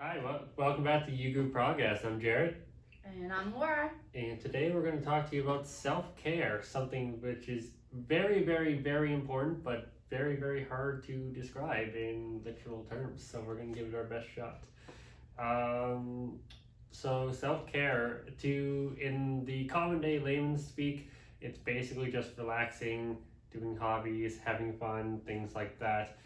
Hi, welcome back to You Group Progress. I'm Jarret, And I'm Laura. and today we're going to talk to you about self-care, something which is very, very, very important, but very, very hard to describe in literal terms. So we're going to give it our best shot. Um, so self-care, in the common day layman's speak, it's basically just relaxing, doing hobbies, having fun, things like that.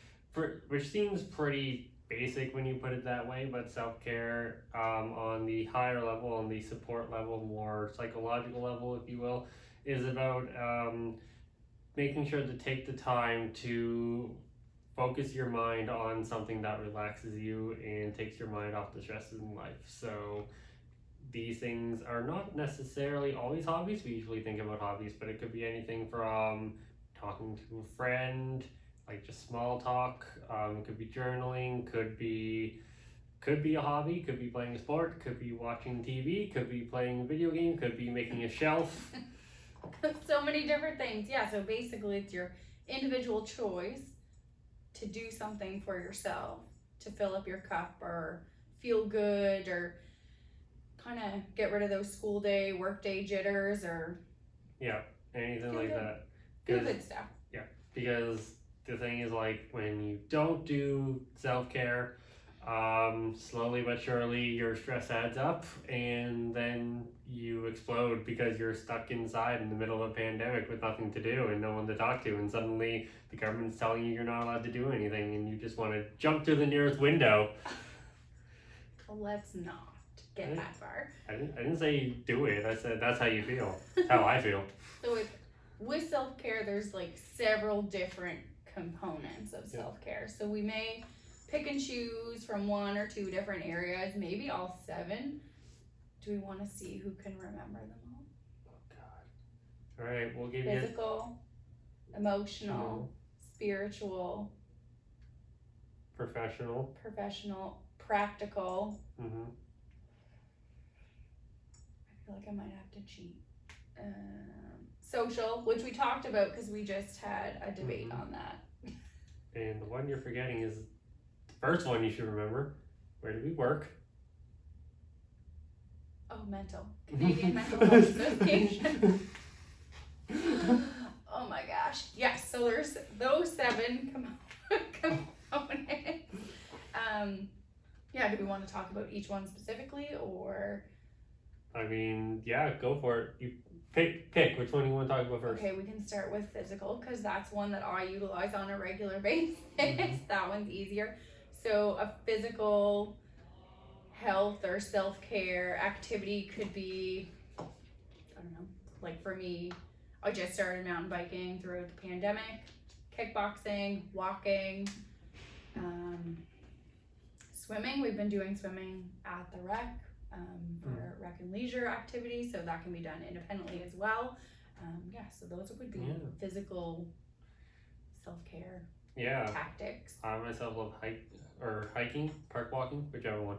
Which seems pretty basic when you put it that way, but self-care on the higher level, on the support level, more psychological level, if you will, is about making sure to take the time to focus your mind on something that relaxes you and takes your mind off the stresses in life. So these things are not necessarily always hobbies. We usually think about hobbies, but it could be anything from talking to a friend, like just small talk. Could be journaling. Could be a hobby. Could be playing a sport. Could be watching TV. Could be playing a video game. Could be making a shelf. So many different things. Yeah, so basically it's your individual choice to do something for yourself to fill up your cup or feel good or kind of get rid of those school day, work day jitters or Yeah, anything feel like good. that. Feel good stuff. Yeah, because the thing is, like, when you don't do self-care, slowly but surely your stress adds up and then you explode because you're stuck inside in the middle of a pandemic with nothing to do and no one to talk to, and suddenly the government's telling you you're not allowed to do anything and you just want to jump through the nearest window. Let's not get that far. I didn't say do it. I said that's how you feel. That's how I feel. So with self-care, there's like several different components of self-care. So we may pick and choose from one or two different areas, maybe all seven. Do we want to see who can remember them all? Oh God. All right, we'll give you Physical, emotional, spiritual, professional, practical. Mm-hmm. I feel like I might have to cheat. Social, which we talked about because we just had a debate on that. And the one you're forgetting is the first one you should remember. Where do we work? Oh, mental. Canadian Mental Health Association. Oh my gosh. Yes, so there's those seven components. Yeah, do we want to talk about each one specifically or? I mean, yeah, go for it. You pick which one you want to talk about first. Okay, we can start with physical because that's one that I utilize on a regular basis. That one's easier. So a physical health or self-care activity could be, I don't know, like for me, I just started mountain biking throughout the pandemic, kickboxing, walking, swimming. We've been doing swimming at the rec for rec and leisure activities, so that can be done independently as well. Yeah, so those would be physical self-care tactics. I myself love hiking, park walking, whichever one.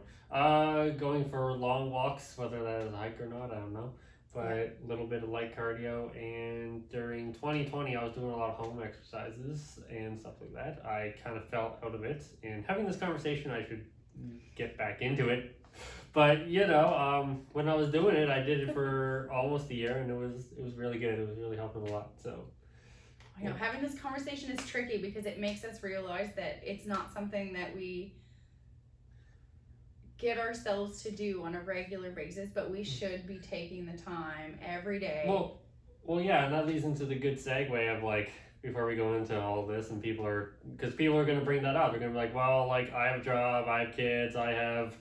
Going for long walks, whether that is a hike or not, I don't know. But a little bit of light cardio, and during 2020 I was doing a lot of home exercises and stuff like that. I kind of fell out of it, and having this conversation I should get back into it. But when I was doing it, I did it for almost a year, and it was really good. It was really helping a lot. So I know having this conversation is tricky because it makes us realize that it's not something that we get ourselves to do on a regular basis, but we should be taking the time every day. Well, yeah, and that leads into the good segue of like, before we go into all this, and people are going to bring that up. They're going to be like, well, like, I have a job, I have kids, I have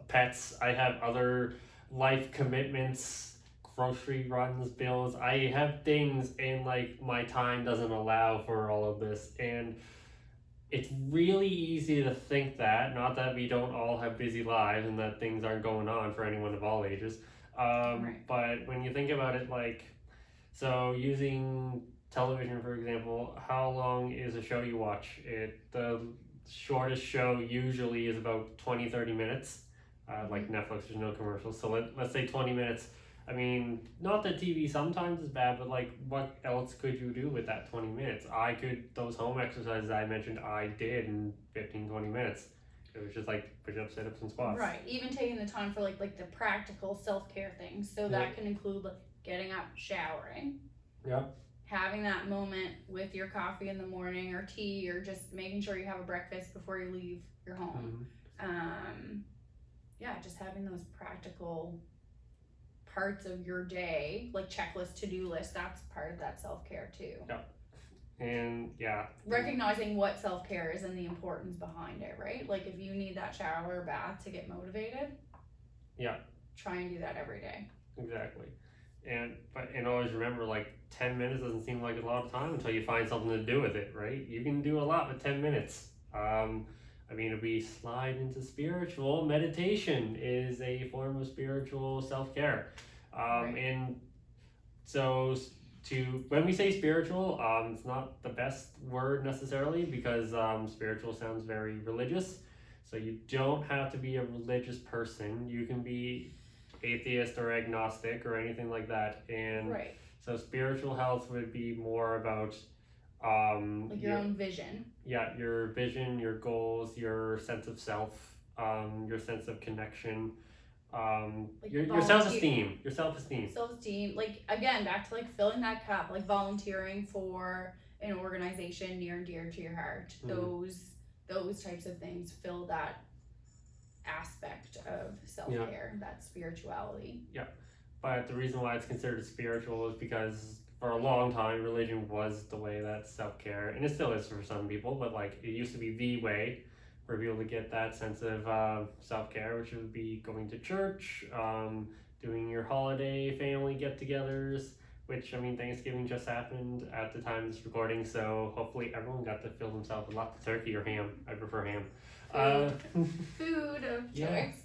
pets, I have other life commitments, grocery runs, bills. I have things, and like my time doesn't allow for all of this. And it's really easy to think that, not that we don't all have busy lives and that things aren't going on for anyone of all ages. But when you think about it, like, so using television, for example, how long is a show you watch? The shortest show usually is about 20-30 minutes. Like Netflix, there's no commercials. So let's say 20 minutes. I mean, not that TV sometimes is bad, but like, what else could you do with that 20 minutes? Those home exercises I mentioned, I did in 15-20 minutes. It was just like push-ups, sit-ups, and squats. Right. Even taking the time for like the practical self-care things. So that can include like getting up, showering. Yep. Having that moment with your coffee in the morning or tea, or just making sure you have a breakfast before you leave your home. Yeah, just having those practical parts of your day, like checklist, to-do list, that's part of that self-care too. Yep. And yeah, recognizing what self-care is and the importance behind it, right? Like if you need that shower or bath to get motivated, yeah, try and do that every day. Exactly. And always remember, like 10 minutes doesn't seem like a lot of time until you find something to do with it, right? You can do a lot with 10 minutes. I mean, if we slide into spiritual, meditation is a form of spiritual self-care. Right. And so when we say spiritual, it's not the best word necessarily, because spiritual sounds very religious. So you don't have to be a religious person. You can be atheist or agnostic or anything like that. And right. So spiritual health would be more about like your own vision. Yeah, your vision, your goals, your sense of self, your sense of connection, like your self-esteem. Your self-esteem. Self-esteem, like again, back to like filling that cup, like volunteering for an organization near and dear to your heart. Those types of things fill that aspect of self-care, that spirituality. Yeah. But the reason why it's considered spiritual is because for a long time, religion was the way that self-care, and it still is for some people, but like it used to be the way for people to get that sense of self-care, which would be going to church, doing your holiday family get-togethers, which, I mean, Thanksgiving just happened at the time of this recording, so hopefully everyone got to fill themselves with lots of turkey or ham. I prefer ham. Food of choice.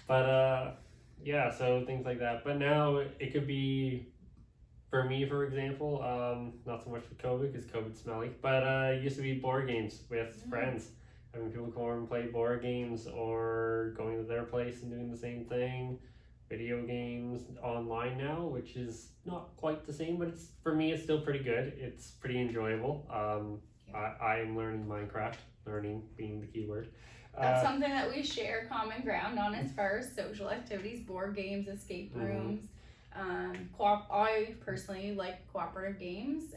But yeah, so things like that. But now it could be, for me, for example, not so much with COVID because COVID's smelly, but it used to be board games with friends. Having people come over and play board games, or going to their place and doing the same thing. Video games online now, which is not quite the same, but for me it's still pretty good. It's pretty enjoyable. I am learning Minecraft, learning being the key word. That's something that we share common ground on as far as social activities, board games, escape rooms. I personally like cooperative games.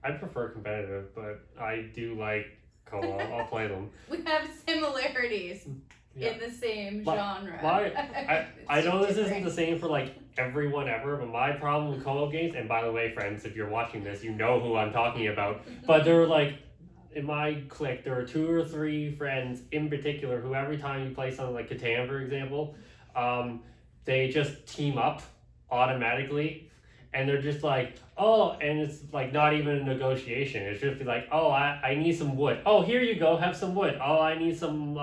I prefer competitive, but I do like co-op. I'll play them. We have similarities in the same genre. I know this isn't the same for like everyone ever, but my problem with co-op games, and by the way, friends, if you're watching this, you know who I'm talking about, but they're like, in my clique, there are 2 or 3 friends in particular who every time you play something like Catan, for example, they just team up automatically, and they're just like, oh, and it's like not even a negotiation. It's just like, oh, I need some wood. Oh, here you go, have some wood. Oh, I need some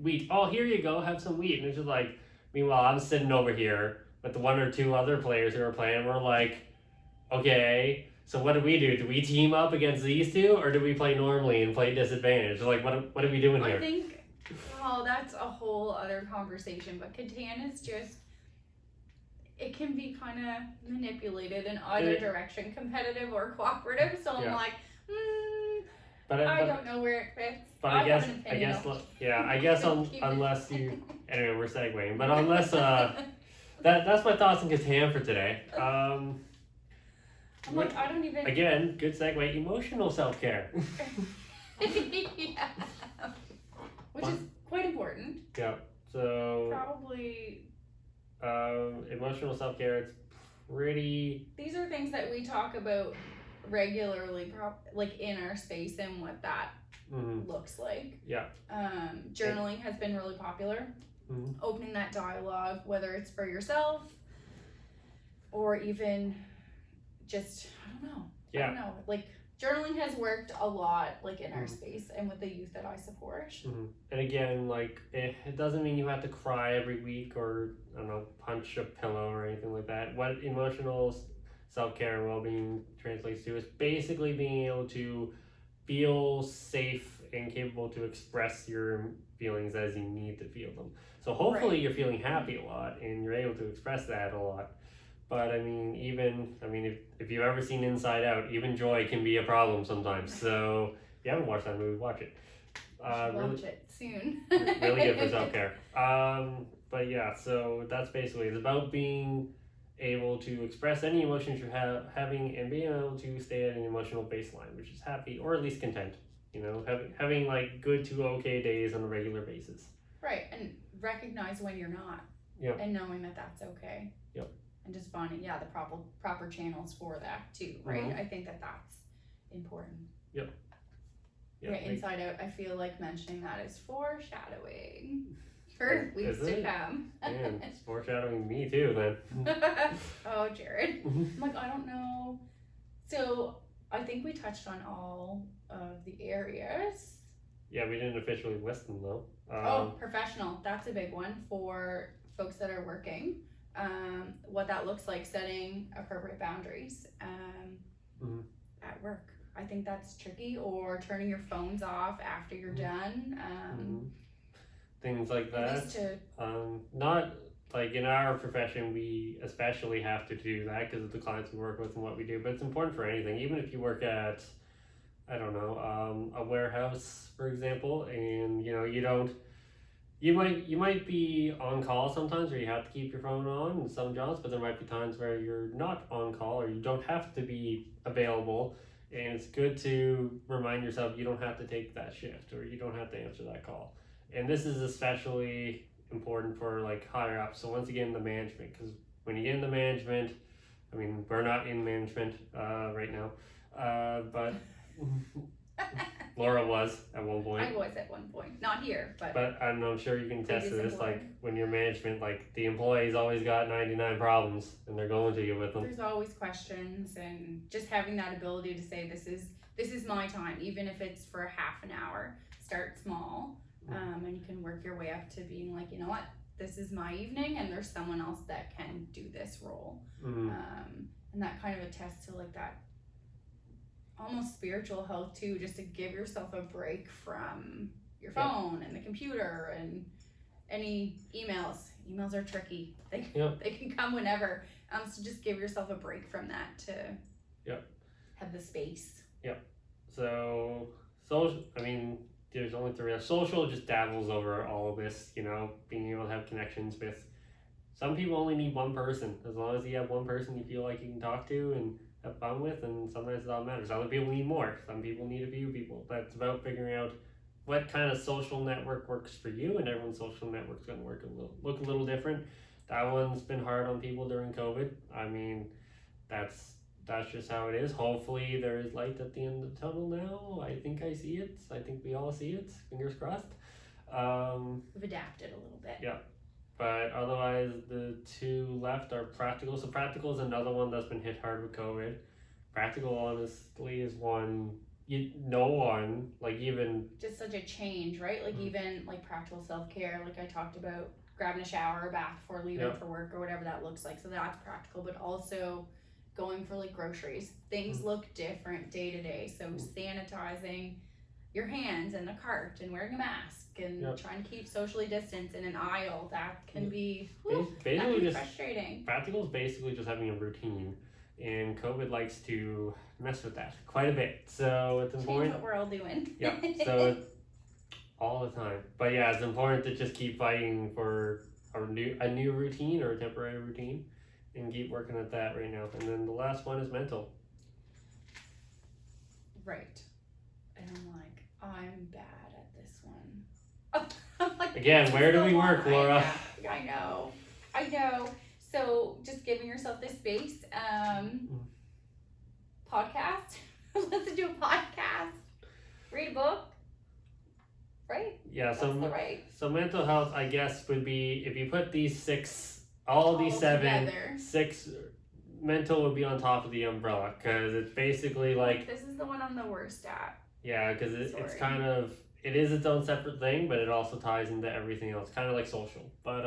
wheat. Oh, here you go, have some wheat. And it's just like, meanwhile, I'm sitting over here with the 1 or 2 other players who are playing. We're like, okay, so what do? Do we team up against these 2, or do we play normally and play disadvantage? Like, what are we doing here? I think, that's a whole other conversation, but Catan is just, it can be kind of manipulated in either direction, competitive or cooperative. So I'm like, I don't know where it fits. But I guess, unless you, anyway, we're segueing. But unless that's my thoughts on Catan for today. I'm like, I don't even. Again, good segue. Emotional self-care. Yeah. Which is quite important. Yeah. So probably. Emotional self-care, it's pretty. These are things that we talk about regularly, like in our space, and what that looks like. Yeah. Journaling has been really popular. Opening that dialogue, whether it's for yourself or even just, I don't know. Like, journaling has worked a lot, like in our space and with the youth that I support. And again, like it doesn't mean you have to cry every week or, I don't know, punch a pillow or anything like that. What emotional self-care and well-being translates to is basically being able to feel safe and capable to express your feelings as you need to feel them. So hopefully you're feeling happy a lot and you're able to express that a lot. But I mean, if you've ever seen Inside Out, even joy can be a problem sometimes. So if you haven't watched that movie, watch it. Watch it soon. really good for self-care. But yeah, so that's basically, it's about being able to express any emotions you're having and being able to stay at an emotional baseline, which is happy or at least content. You know, having like good to okay days on a regular basis. Right, and recognize when you're not. Yep. And knowing that that's okay. Yep. And just finding, the proper channels for that too, right? Mm-hmm. I think that that's important. Yep. Yeah, Inside Out, I feel like mentioning that is foreshadowing for weeks to come. Man, it's foreshadowing me too then. Oh, Jared. I'm like, I don't know. So I think we touched on all of the areas. Yeah, we didn't officially list them though. Professional. That's a big one for folks that are working. What that looks like, setting appropriate boundaries at work. I think that's tricky, or turning your phones off after you're done. Things like that. Not like in our profession, we especially have to do that because of the clients we work with and what we do. But it's important for anything, even if you work at, I don't know, a warehouse, for example, and you might be on call sometimes where you have to keep your phone on in some jobs, but there might be times where you're not on call or you don't have to be available. And it's good to remind yourself you don't have to take that shift or you don't have to answer that call. And this is especially important for like higher up. So once again, the management, because when you get into management, I mean, we're not in management right now, but Laura was at one point. I was at one point, not here, but I'm sure you can attest to this. Like when you're management, like the employees always got 99 problems, and they're going to you with them. There's always questions, and just having that ability to say, "This is my time," even if it's for a half an hour. Start small, and you can work your way up to being like, you know what, this is my evening, and there's someone else that can do this role, and that kind of attests to like that. Almost spiritual health too, just to give yourself a break from your phone and the computer and any emails. Emails are tricky. They can come whenever. So just give yourself a break from that to have the space. So I mean, there's only three. Social just dabbles over all of this, being able to have connections with. Some people only need one person. As long as you have one person you feel like you can talk to and have fun with, and sometimes it all matters. Other people need more. Some people need a few people. That's about figuring out what kind of social network works for you, and everyone's social network's going to look a little different. That one's been hard on people during COVID. I mean, that's just how it is. Hopefully there is light at the end of the tunnel now. I think I see it. I think we all see it. Fingers crossed. We've adapted a little bit. Yeah. But otherwise, the two left are practical. So practical is another one that's been hit hard with COVID. Practical, honestly, is one no one, like even... Just such a change, right? Like even like practical self-care, like I talked about grabbing a shower or bath before leaving for work or whatever that looks like. So that's practical, but also going for like groceries. Things look different day to day. So sanitizing your hands in the cart and wearing a mask and trying to keep socially distanced in an aisle, that can be basically frustrating. Practical is basically just having a routine, and COVID likes to mess with that quite a bit. So it's important. Change what we're all doing. So it's all the time. But yeah, it's important to just keep fighting for a new routine or a temporary routine, and keep working at that right now. And then the last one is mental. Right. And I'm bad at this one. I'm like, again, where do we work, Laura? I know. So just giving yourself this space. Podcast. Listen to a podcast. Read a book. Right? Yeah, so mental health, I guess, would be, if you put these six, all these seven, together. 6 mental would be on top of the umbrella, because it's basically like... This is the one I'm the worst at. Yeah, because it's kind of, it is its own separate thing, but it also ties into everything else, kind of like social. But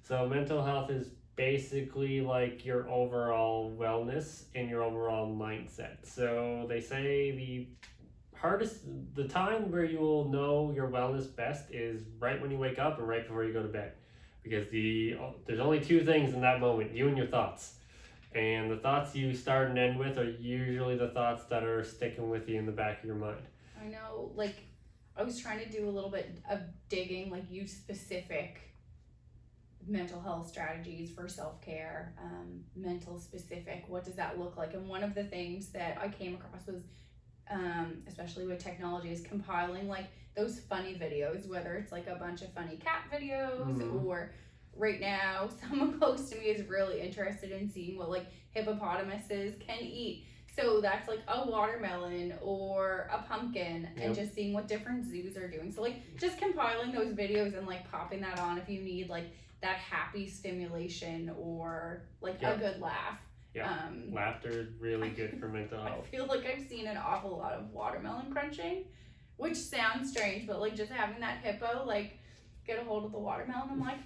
so mental health is basically like your overall wellness and your overall mindset. So they say the time where you will know your wellness best is right when you wake up and right before you go to bed, because there's only 2 things in that moment: you and your thoughts. And the thoughts you start and end with are usually the thoughts that are sticking with you in the back of your mind. I know, like, I was trying to do a little bit of digging, like use specific mental health strategies for self-care, mental specific, what does that look like? And one of the things that I came across was, especially with technology, is compiling like those funny videos, whether it's like a bunch of funny cat videos or right now someone close to me is really interested in seeing what like hippopotamuses can eat. So that's like a watermelon or a pumpkin, and just seeing what different zoos are doing. So like just compiling those videos and like popping that on if you need like that happy stimulation or like a good laugh. Yeah, laughter is really good for mental health. I feel like I've seen an awful lot of watermelon crunching, which sounds strange, but like just having that hippo like get a hold of the watermelon, I'm like,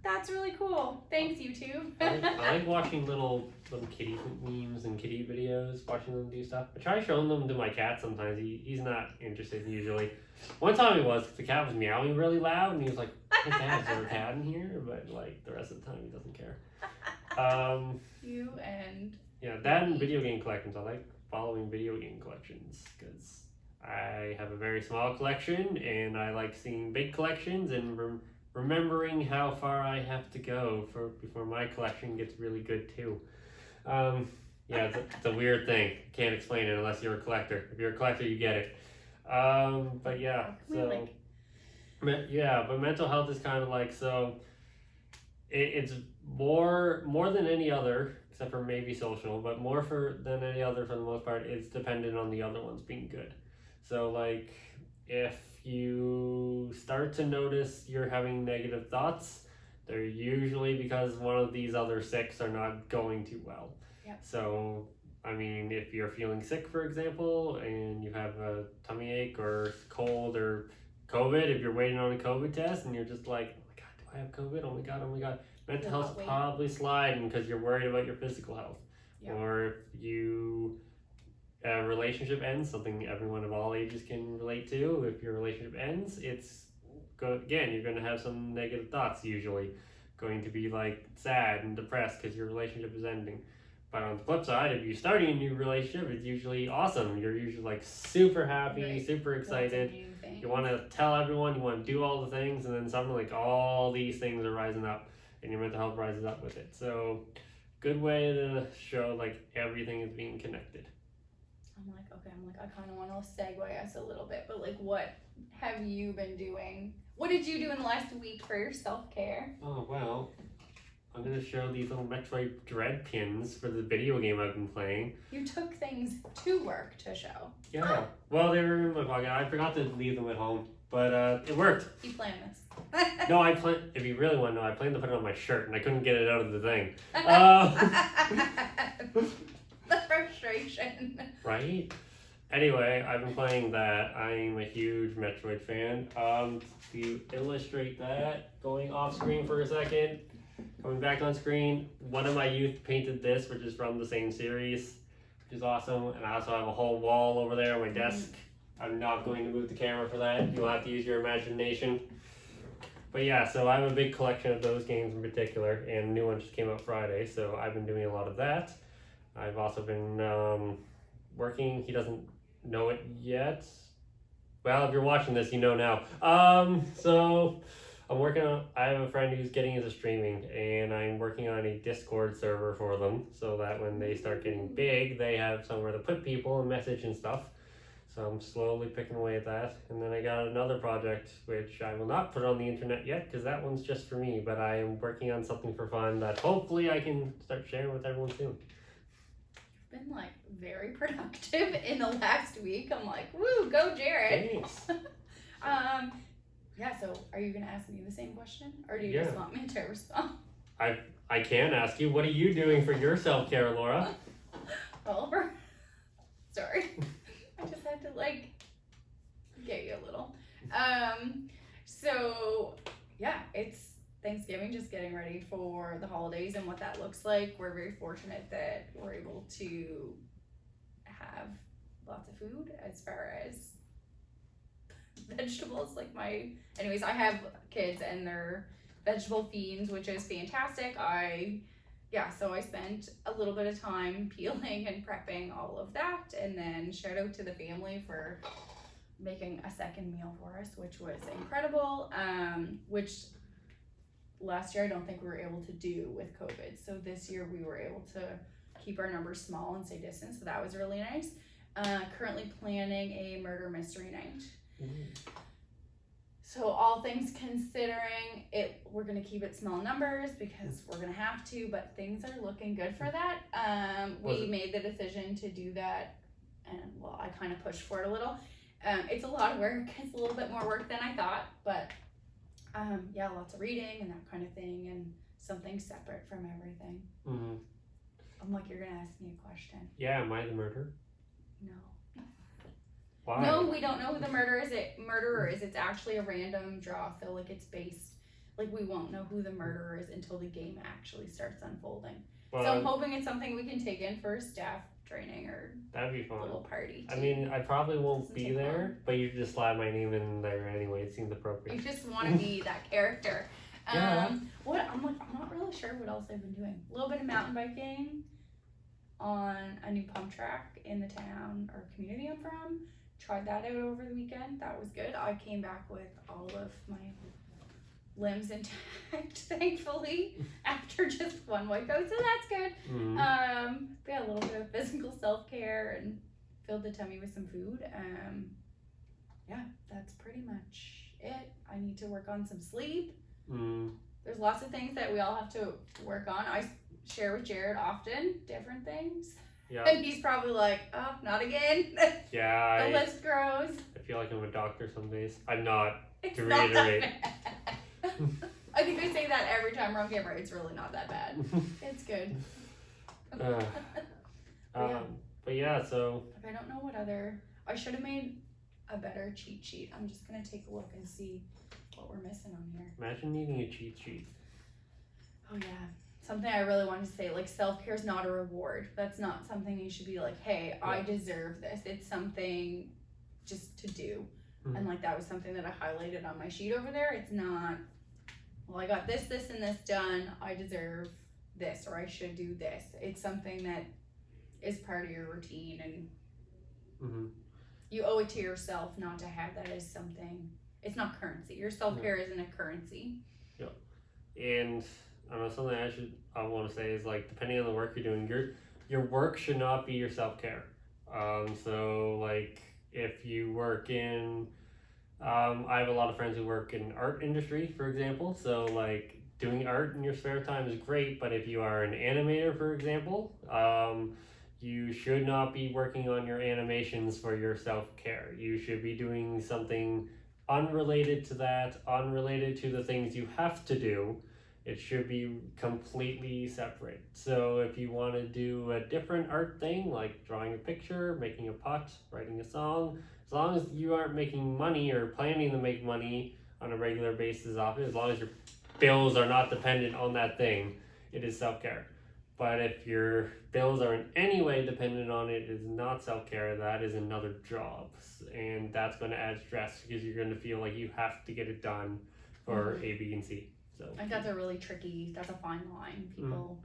that's really cool. Thanks, YouTube. I like watching little kitty memes and kitty videos, watching them do stuff. I try showing them to my cat sometimes. He's not interested usually. One time he was, 'cause the cat was meowing really loud, and he was like, hey Dad, is there a cat in here? But like the rest of the time he doesn't care. You and... Yeah, that and video game collections. I like following video game collections because I have a very small collection, and I like seeing big collections and remembering how far I have to go before my collection gets really good too. Yeah, it's a weird thing. Can't explain it unless you're a collector. If you're a collector, you get it. But yeah, so but mental health is kind of like, so it's more than any other, except for maybe social, but more than any other for the most part, it's dependent on the other ones being good. So like if you start to notice you're having negative thoughts, they're usually because one of these other 6 are not going too well. Yep. So I mean, if you're feeling sick, for example, and you have a tummy ache or cold or COVID, if you're waiting on a COVID test and you're just like, oh my God, do I have COVID? Oh my God. Mental health's probably sliding because you're worried about your physical health. Yep. Or if a relationship ends, something everyone of all ages can relate to. If your relationship ends, again, you're going to have some negative thoughts usually. Going to be like sad and depressed because your relationship is ending. But on the flip side, if you're starting a new relationship, it's usually awesome. You're usually like super happy, super excited. You want to tell everyone, you want to do all the things, and then suddenly like all these things are rising up and your mental health rises up with it. So good way to show like everything is being connected. I kind of want to segue us a little bit, but like what have you been doing? What did you do in the last week for your self-care? Oh, well, I'm going to show these little Metroid Dread pins for the video game I've been playing. You took things to work to show. Yeah. Well, they were in my pocket. I forgot to leave them at home, but it worked. You planned this. No, if you really want to know, I planned to put it on my shirt, and I couldn't get it out of the thing. The frustration. Right? Anyway, I've been playing that. I'm a huge Metroid fan. To illustrate that, going off screen for a second, coming back on screen, one of my youth painted this, which is from the same series, which is awesome. And I also have a whole wall over there on my desk. I'm not going to move the camera for that. You'll have to use your imagination. But yeah, so I have a big collection of those games in particular, and new one just came out Friday, so I've been doing a lot of that. I've also been working. He doesn't know it yet. Well, if you're watching this, you know now. So I'm working on, I have a friend who's getting into streaming, and I'm working on a Discord server for them so that when they start getting big, they have somewhere to put people and message and stuff. So I'm slowly picking away at that. And then I got another project, which I will not put on the internet yet because that one's just for me, but I am working on something for fun that hopefully I can start sharing with everyone soon. Been like very productive in the last week. I'm like, woo, go Jarret. Thanks. Yeah, so are you gonna ask me the same question, or do you just want me to respond? I can ask you, what are you doing for your self-care, Laura? Oliver, sorry, I just had to like get you a little. So yeah, it's Thanksgiving, just getting ready for the holidays and what that looks like. We're very fortunate that we're able to have lots of food as far as vegetables. Anyways, I have kids and they're vegetable fiends, which is fantastic. So I spent a little bit of time peeling and prepping all of that, and then shout out to the family for making a second meal for us, which was incredible. Which last year I don't think we were able to do with COVID. So this year we were able to keep our numbers small and stay distant. So that was really nice. Currently planning a murder mystery night. So all things considering, we're gonna keep it small numbers because we're gonna have to, but things are looking good for that. We made the decision to do that, and well, I kind of pushed for it a little. It's a lot of work. It's a little bit more work than I thought, but yeah, lots of reading and that kind of thing, and something separate from everything. Mm-hmm. I'm like, you're gonna ask me a question. Yeah, am I the murderer? No. Why? No, we don't know who the murderer is. It's actually a random draw. So like it's based, like we won't know who the murderer is until the game actually starts unfolding. But so I'm hoping it's something we can take in for staff training or that'd be fun. A little party. I mean, I probably won't be there, but you just slap my name in there anyway. It seems appropriate. I just want to be that character. Yeah. I'm not really sure what else I've been doing. A little bit of mountain biking on a new pump track in the town or community I'm from. Tried that out over the weekend. That was good. I came back with all of my limbs intact, thankfully, after just one wipeout, so that's good. Mm-hmm. But yeah, a little bit of physical self-care and filled the tummy with some food. Yeah, that's pretty much it. I need to work on some sleep. There's lots of things that we all have to work on. I share with Jared often different things. Yeah. And he's probably like, oh, not again. Yeah. The list grows. I feel like I'm a doctor some days. I'm not, It's to not reiterate. that bad. I think I say that every time we're on camera. It's really not that bad. It's good. But yeah, so. I don't know what other. I should have made a better cheat sheet. I'm just going to take a look and see what we're missing on here. Imagine needing a cheat sheet. Oh, yeah. Something I really wanted to say, like self-care is not a reward. That's not something you should be like, hey, I deserve this. It's something just to do. Mm-hmm. And like that was something that I highlighted on my sheet over there. It's not, well, I got this, and this done. I deserve this, or I should do this. It's something that is part of your routine, and you owe it to yourself not to have that as something. It's not currency. Your self-care isn't a currency. Yeah. And I know something I want to say is like, depending on the work you're doing, your work should not be your self-care. So like if you work in, I have a lot of friends who work in art industry, for example. So like doing art in your spare time is great, but if you are an animator, for example, you should not be working on your animations for your self-care. You should be doing something unrelated to that, unrelated to the things you have to do. It should be completely separate. So if you want to do a different art thing, like drawing a picture, making a pot, writing a song, as long as you aren't making money or planning to make money on a regular basis off it, as long as your bills are not dependent on that thing, it is self-care. But if your bills are in any way dependent on it, it is not self-care. That is another job. And that's going to add stress because you're going to feel like you have to get it done for A, B, and C. So I think that's a fine line. People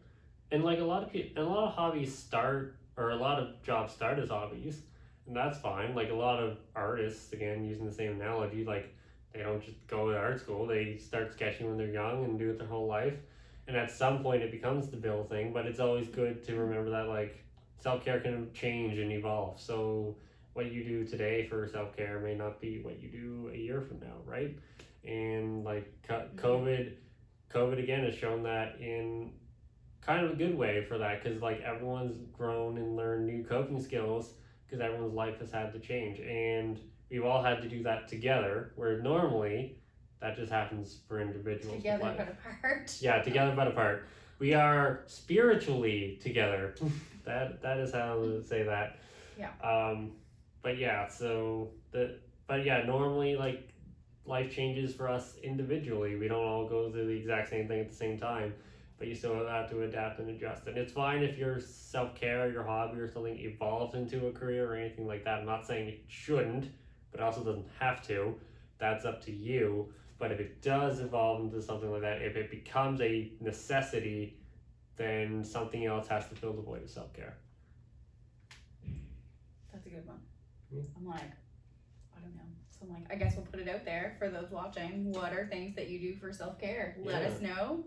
and like a lot of hobbies start, or a lot of jobs start as hobbies, and that's fine. Like a lot of artists, again using the same analogy, like they don't just go to art school. They start sketching when they're young and do it their whole life, and at some point it becomes the bill thing. But it's always good to remember that like self-care can change and evolve. So what you do today for self-care may not be what you do a year from now, right? And like COVID again has shown that in kind of a good way for that, because like everyone's grown and learned new coping skills because everyone's life has had to change, and we've all had to do that together, where normally that just happens for individuals. Together but apart. Yeah, together but apart. We are spiritually together. that is how to say that. Yeah. But yeah, normally like life changes for us individually. We don't all go through the exact same thing at the same time, but you still have to adapt and adjust. And it's fine if your self-care, your hobby or something evolves into a career or anything like that. I'm not saying it shouldn't, but it also doesn't have to. That's up to you. But if it does evolve into something like that, if it becomes a necessity, then something else has to fill the void of self-care. That's a good one. I'm like, I don't know. So I'm like, I guess we'll put it out there for those watching. What are things that you do for self-care? Let us know.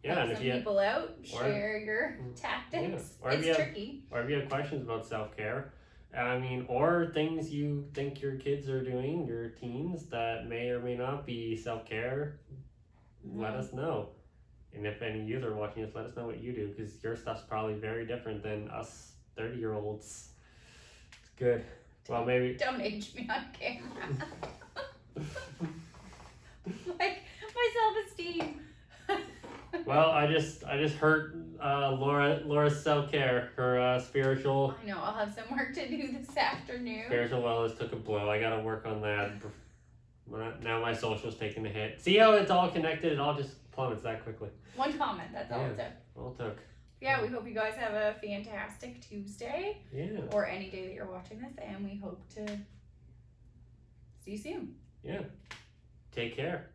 Yeah, help and some if you people out, share your tactics. Or if it's tricky. Or if you have questions about self-care, I mean, or things you think your kids are doing, your teens, that may or may not be self-care, let us know. And if any of you are watching this, let us know what you do, because your stuff's probably very different than us 30-year-olds. It's good. Well, maybe... Don't age me on camera. Like, my self-esteem. Well, I just hurt Laura's self-care, her spiritual... I know, I'll have some work to do this afternoon. Spiritual wellness took a blow. I gotta work on that. Now my social's taking a hit. See how it's all connected? It all just plummets that quickly. One comment, that's all it took. All it took. Yeah, we hope you guys have a fantastic Tuesday. Yeah. Or any day that you're watching this, and we hope to see you soon. Yeah. Take care.